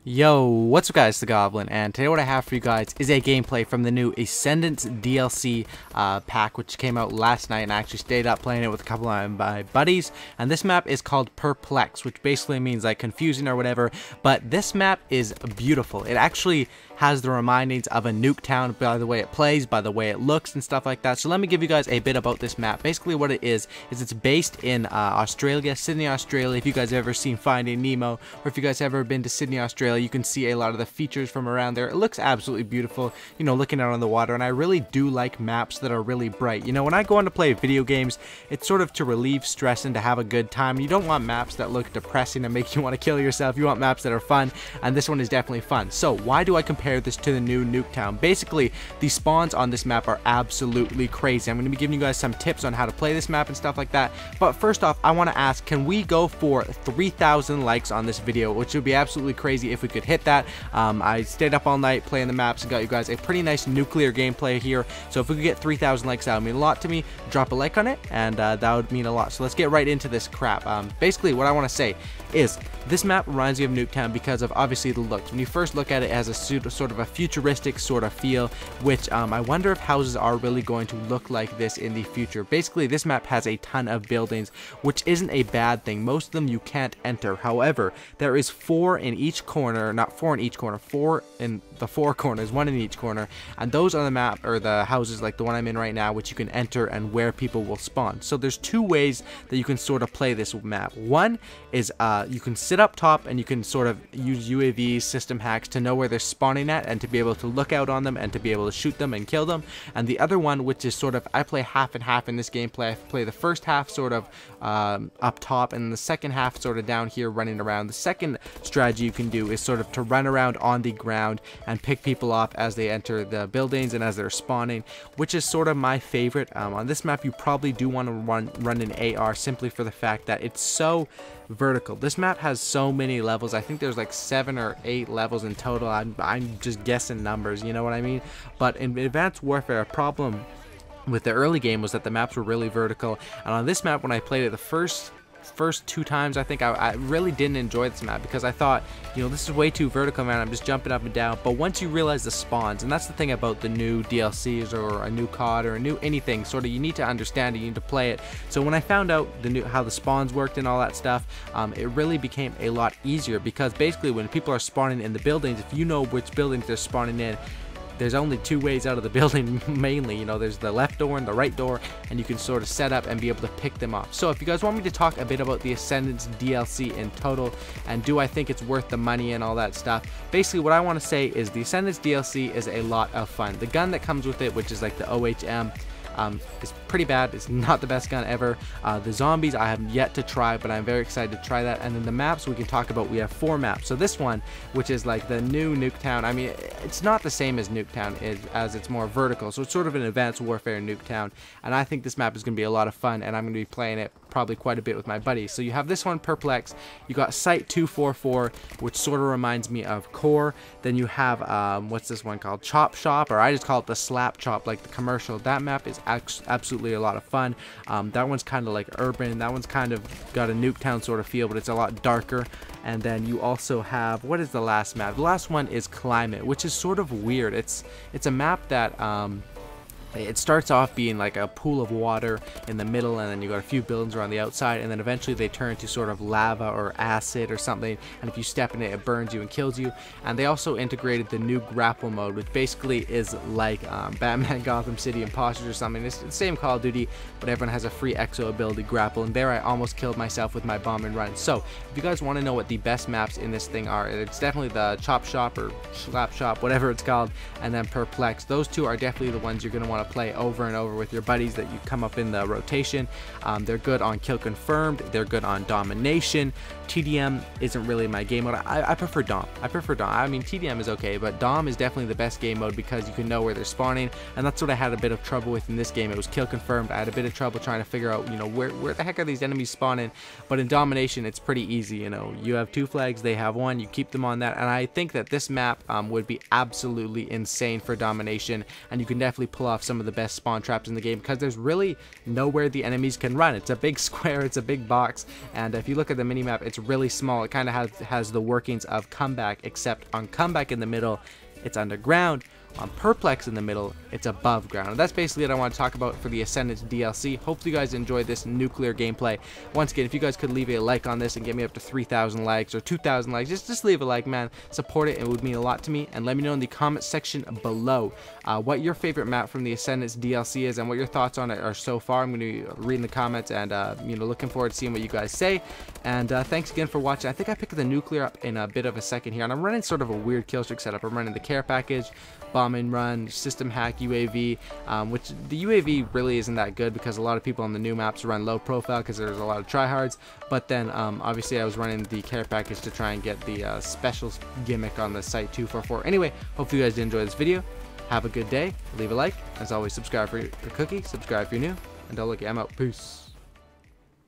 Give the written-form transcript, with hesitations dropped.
Yo, what's up guys, it's the Goblin, and today what I have for you guys is a gameplay from the new Ascendance DLC pack, which came out last night, and I actually stayed up playing it with a couple of my buddies. And this map is called Perplex, which basically means like confusing or whatever, but this map is beautiful. It actually has the remindings of a Nuketown by the way it plays, by the way it looks and stuff like that. So let me give you guys a bit about this map. Basically what it is it's based in Australia, Sydney, Australia. If you guys have ever seen Finding Nemo, or if you guys have ever been to Sydney, Australia, you can see a lot of the features from around there. It looks absolutely beautiful, you know, looking out on the water, and I really do like maps that are really bright. You know, when I go on to play video games, it's sort of to relieve stress and to have a good time. You don't want maps that look depressing and make you want to kill yourself. You want maps that are fun, and this one is definitely fun. So why do I compare this to the new Nuketown? Basically, the spawns on this map are absolutely crazy. I'm going to be giving you guys some tips on how to play this map and stuff like that. But first off, I want to ask, can we go for 3,000 likes on this video, which would be absolutely crazy if we could hit that. I stayed up all night playing the maps and got you guys a pretty nice nuclear gameplay here. So if we could get 3,000 likes, that would mean a lot to me. Drop a like on it, and that would mean a lot. So let's get right into this crap. Basically, what I want to say is this map reminds me of Nuketown because of obviously the looks. When you first look at it, it has a sort of a futuristic sort of feel, which I wonder if houses are really going to look like this in the future. Basically, this map has a ton of buildings, which isn't a bad thing. Most of them you can't enter. However, there is 4 in each corner, not 4 in each corner, 4 in the 4 corners, 1 in each corner, and those are the map, or the houses like the one I'm in right now, which you can enter and where people will spawn. So there's 2 ways that you can sort of play this map. One is you can sit up top and you can sort of use UAV system hacks to know where they're spawning at and to be able to look out on them and to be able to shoot them and kill them. And the other one, which is sort of, I play half and half in this gameplay. I play the first half sort of up top, and the second half sort of down here running around. The second strategy you can do is sort of to run around on the ground and pick people off as they enter the buildings and as they're spawning, which is sort of my favorite. On this map you probably do want to run an AR, simply for the fact that it's so vertical. This map has so many levels. I think there's like 7 or 8 levels in total. I'm just guessing numbers, you know what I mean? But in Advanced Warfare, a problem with the early game was that the maps were really vertical, and on this map when I played it the first 2 times, I think I really didn't enjoy this map because I thought, you know, this is way too vertical, man. I'm just jumping up and down. But once you realize the spawns, and that's the thing about the new DLCs or a new COD or a new anything, sort of you need to understand it, you need to play it. So when I found out how the spawns worked and all that stuff, it really became a lot easier, because basically when people are spawning in the buildings, if you know which buildings they're spawning in, there's only 2 ways out of the building mainly. You know, there's the left door and the right door, and you can sort of set up and be able to pick them off. So if you guys want me to talk a bit about the Ascendance DLC in total, and do I think it's worth the money and all that stuff, basically what I want to say is the Ascendance DLC is a lot of fun. The gun that comes with it, which is like the OHM, is pretty bad. It's not the best gun ever. The zombies I have yet to try, but I'm very excited to try that. And then the maps we can talk about, we have 4 maps. So this one, which is like the new Nuketown, I mean, it's not the same as Nuketown, as it's more vertical. So it's sort of an Advanced Warfare Nuketown, and I think this map is going to be a lot of fun, and I'm going to be playing it probably quite a bit with my buddies. So you have this one, Perplex. You got Site 244, which sort of reminds me of Core. Then you have what's this one called, Chop Shop, or I just call it the Slap Chop, like the commercial. That map is absolutely a lot of fun. That one's kind of like urban. That one's kind of got a Nuketown sort of feel, but it's a lot darker. And then you also have, what is the last map? The last one is Climate, which is sort of weird. It's a map that it starts off being like a pool of water in the middle, and then you got a few buildings around the outside, and then eventually they turn to sort of lava or acid or something, and if you step in it, it burns you and kills you. And they also integrated the new grapple mode, which basically is like Batman Gotham City Imposters or something. It's the same Call of Duty, but everyone has a free exo ability, grapple, and there I almost killed myself with my bomb and run. So if you guys want to know what the best maps in this thing are, it's definitely the Chop Shop or Slap Shop, whatever it's called, and then Perplex. Those 2 are definitely the ones you're going to want to play over and over with your buddies that you come up in the rotation. They're good on Kill Confirmed, they're good on Domination. TDM isn't really my game mode. I prefer Dom. I mean, TDM is okay, but Dom is definitely the best game mode because you can know where they're spawning, and that's what I had a bit of trouble with in this game. It was Kill Confirmed. I had a bit of trouble trying to figure out, you know, where the heck are these enemies spawning. But in Domination, it's pretty easy. You know, you have 2 flags, they have 1, you keep them on that, and I think that this map would be absolutely insane for Domination, and you can definitely pull off some of the best spawn traps in the game because there's really nowhere the enemies can run. It's a big square, it's a big box, and if you look at the minimap, it's it's really small. It kind of has the workings of Comeback, except on Comeback in the middle, it's underground. On Perplex in the middle, it's above ground. And that's basically what I want to talk about for the Ascendance DLC. Hopefully you guys enjoyed this nuclear gameplay. Once again, if you guys could leave a like on this and get me up to 3,000 likes or 2,000 likes, just leave a like, man. Support it. It would mean a lot to me. And let me know in the comment section below what your favorite map from the Ascendance DLC is and what your thoughts on it are so far. I'm going to read in the comments and looking forward to seeing what you guys say. And thanks again for watching. I think I picked the nuclear up in a bit of a second here, and I'm running sort of a weird kill streak setup. I'm running the care package, bomb and run, system hack, UAV, which the UAV really isn't that good because a lot of people on the new maps run low profile because there's a lot of tryhards. But then obviously I was running the care package to try and get the special gimmick on the Site 244. Anyway, hopefully you guys did enjoy this video. Have a good day. Leave a like. As always, subscribe for your cookie. Subscribe if you're new. And don't look, I'm out. Peace.